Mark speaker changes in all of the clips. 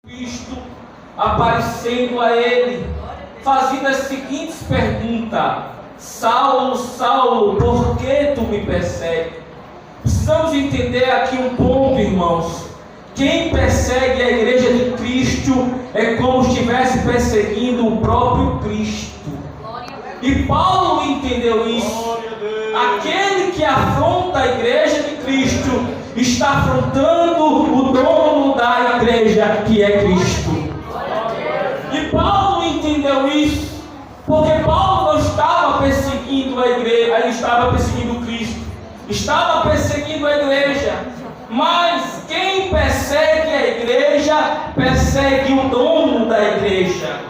Speaker 1: Cristo aparecendo a ele, fazendo as seguintes perguntas: Saulo, Saulo, por que tu me persegues? Precisamos entender aqui um ponto, irmãos. Quem persegue a igreja de Cristo é como se estivesse perseguindo o próprio Cristo. E Paulo entendeu isso. Aquele que afronta a igreja de Cristo está afrontando o dono da igreja, que é Cristo. E Paulo entendeu isso, porque Paulo não estava perseguindo a igreja, ele estava perseguindo Cristo, estava perseguindo a igreja. Mas quem persegue a igreja, persegue o dono da igreja.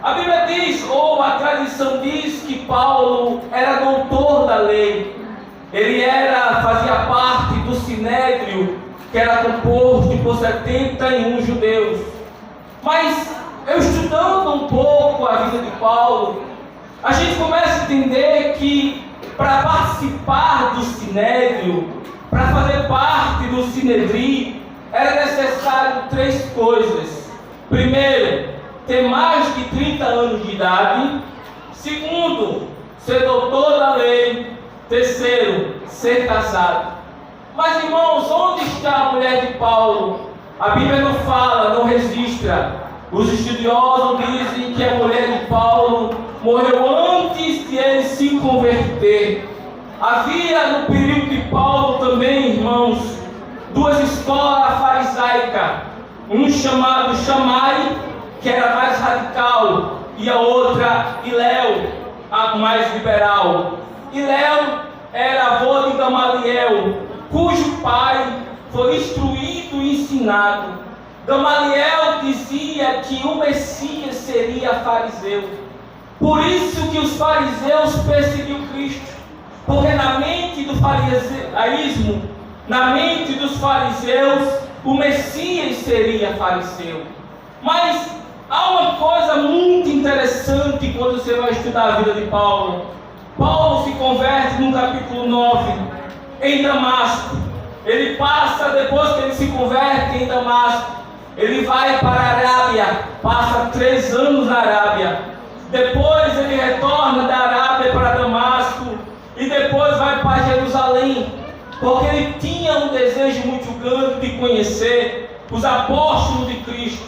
Speaker 1: A Bíblia diz, ou a tradição diz, que Paulo era doutor da lei. Ele fazia parte do Sinédrio, que era composto por 71 judeus. Mas eu estudando um pouco a vida de Paulo, a gente começa a entender que para participar do Sinédrio, para fazer parte do Sinedrim, era necessário 3 coisas. Primeiro, ter mais de 30 anos de idade. Segundo, ser doutor da lei. Terceiro, ser casado. Mas, irmãos, onde está a mulher de Paulo? A Bíblia não fala, não registra. Os estudiosos dizem que a mulher de Paulo morreu antes de ele se converter. Havia no período de Paulo também, irmãos, 2 escolas farisaicas. Um chamado Shammai, que era mais radical, e a outra Hilel, a mais liberal. Hilel era avô de Gamaliel, cujo pai foi instruído e ensinado. Gamaliel dizia que o Messias seria fariseu. Por isso que os fariseus perseguiam Cristo, porque na mente do farisaísmo, na mente dos fariseus, o Messias seria fariseu. Mas há uma coisa muito interessante quando você vai estudar a vida de Paulo. Paulo se converte no capítulo 9, em Damasco. Ele passa, depois que ele se converte em Damasco, ele vai para a Arábia, passa 3 anos na Arábia. Depois ele retorna da Arábia para Damasco e depois vai para Jerusalém, porque ele tinha um desejo muito grande de conhecer os apóstolos de Cristo.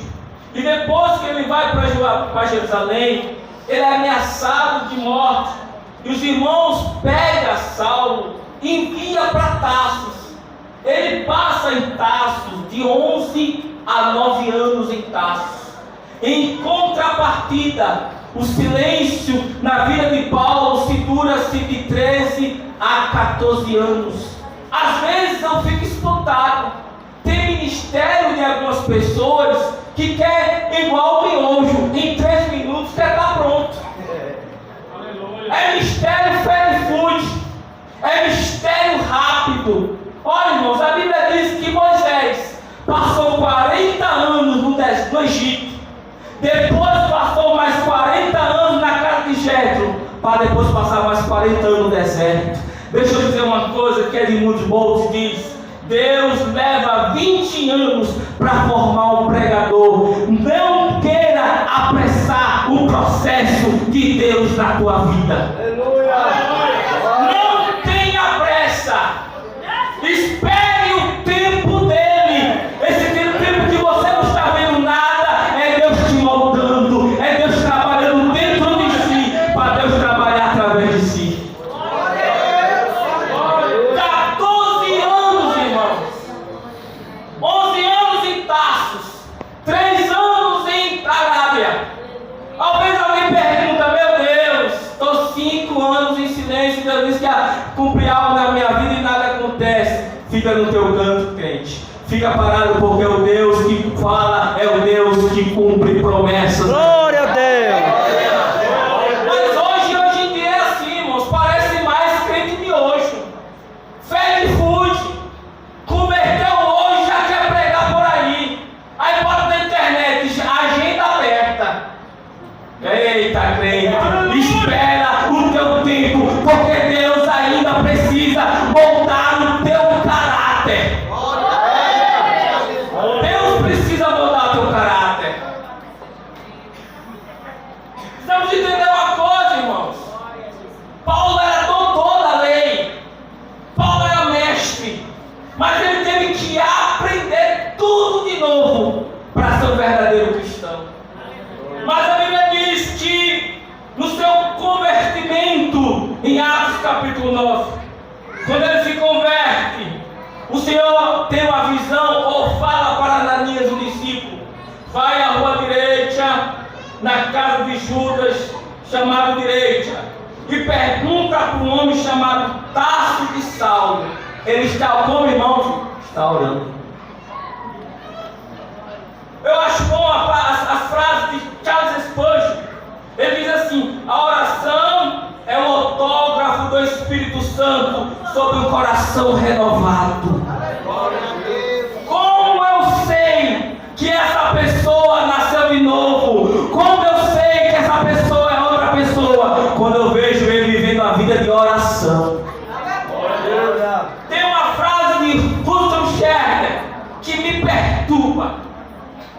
Speaker 1: E depois que ele vai para Jerusalém, ele é ameaçado de morte. E os irmãos pegam Saulo e enviam para Tarsus. Ele passa em Tarsus de 11 a 9 anos em Tarsus. Em contrapartida, o silêncio na vida de Paulo se dura-se de 13 a 14 anos. Às vezes eu fico espantado. Tem ministério de algumas pessoas que quer igual o miojo, em 3 minutos quer estar pronto. É mistério fast food, é mistério rápido. Olha, irmãos, a Bíblia diz que Moisés passou 40 anos no Egito, depois passou mais 40 anos na casa de Jetro, para depois passar mais 40 anos no deserto. Deixa eu dizer uma coisa que Edmund Boltz diz: Deus leva 20 anos para formar um pregador. Não queira apressar o processo de Deus na tua vida. Aleluia. Não tenha pressa. Espere o tempo dele. Esse tempo que você não está vendo nada, é Deus te moldando, é Deus trabalhando dentro de si, para Deus trabalhar através de si. 14 anos, irmãos. 11 anos em Tarsus, 3 anos em Arábia. Talvez alguém pergunta: meu Deus, estou 5 anos em silêncio, Deus diz que cumpre algo na minha vida e nada acontece. Fica no teu canto, crente. Fica parado, porque é o Deus que fala, é o Deus que cumpre promessas.
Speaker 2: Glória a Deus!
Speaker 1: Mas hoje em dia é assim, irmãos, parece mais crente de hoje. Fast food, converteu hoje, já quer pregar por aí. Aí bota na internet, agenda aberta. Eita, crente, espera o teu tempo, porque Deus ainda precisa moldar o teu caráter. Deus precisa moldar o teu caráter. Mas ele teve que aprender tudo de novo para ser um verdadeiro cristão. Mas a Bíblia diz que no seu convertimento, em Atos capítulo 9, quando ele se converte, o Senhor tem uma visão ou fala para Ananias, o discípulo: vai à rua direita, na casa de Judas, chamado direita, e pergunta para um homem chamado Tarso de Saulo. Ele está como, irmão? Está orando. Eu acho bom as frases de Charles Spurgeon. Ele diz assim: a oração é um autógrafo do Espírito Santo sobre um coração renovado. Como eu sei que essa pessoa nasceu de novo? Como eu sei que essa pessoa é outra pessoa? Quando eu vejo ele vivendo a vida de oração. Tem uma frase de Hudson Scherner que me perturba.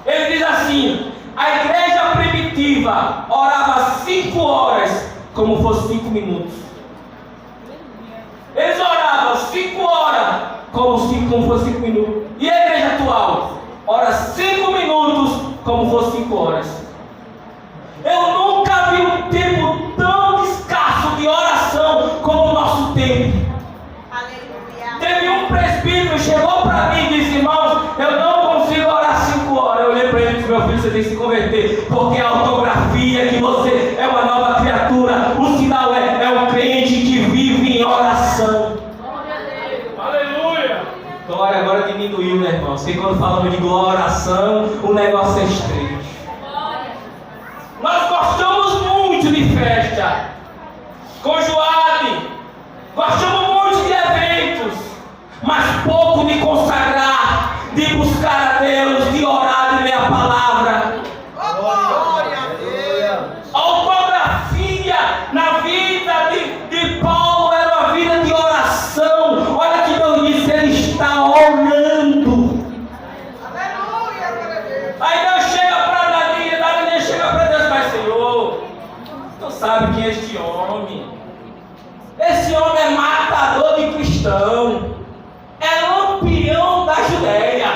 Speaker 1: Ele diz assim: a igreja primitiva orava 5 horas como fosse 5 minutos. Eles oravam 5 horas como fosse 5 minutos. E a igreja atual ora 5 minutos como fosse 5 horas. Eu nunca vi um tempo tão escasso de oração como o nosso tempo. Teve um presbítero, chegou para mim e disse: irmãos, eu não consigo orar 5 horas. Eu olhei para ele e disse: meu filho, você tem que se converter, porque a ortografia que você é uma nova criatura. O sinal é um crente que vive em oração. Aleluia! Glória, agora diminuiu, né, irmão? Porque quando falamos de oração, o negócio é estreito. Nós gostamos muito de festa, conjoade, gostamos muito de eventos, mas pouco de consagrar, de buscar a Deus, de orar, de ler a palavra. Glória a Deus! A ortografia na vida de Paulo era uma vida de oração. Olha que Deus disse: ele está orando. Aí Deus chega para Ananias chega para Deus: mas Senhor, tu sabe quem é este homem? Esse homem é matador de cristão, é lampião da Judéia,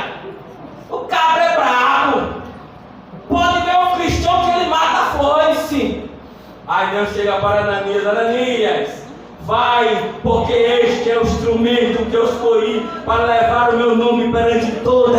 Speaker 1: o cabra é bravo, pode ver um cristão que ele mata a foice. Aí Deus chega para Ananias: Ananias, vai, porque este é o instrumento que eu escolhi para levar o meu nome perante toda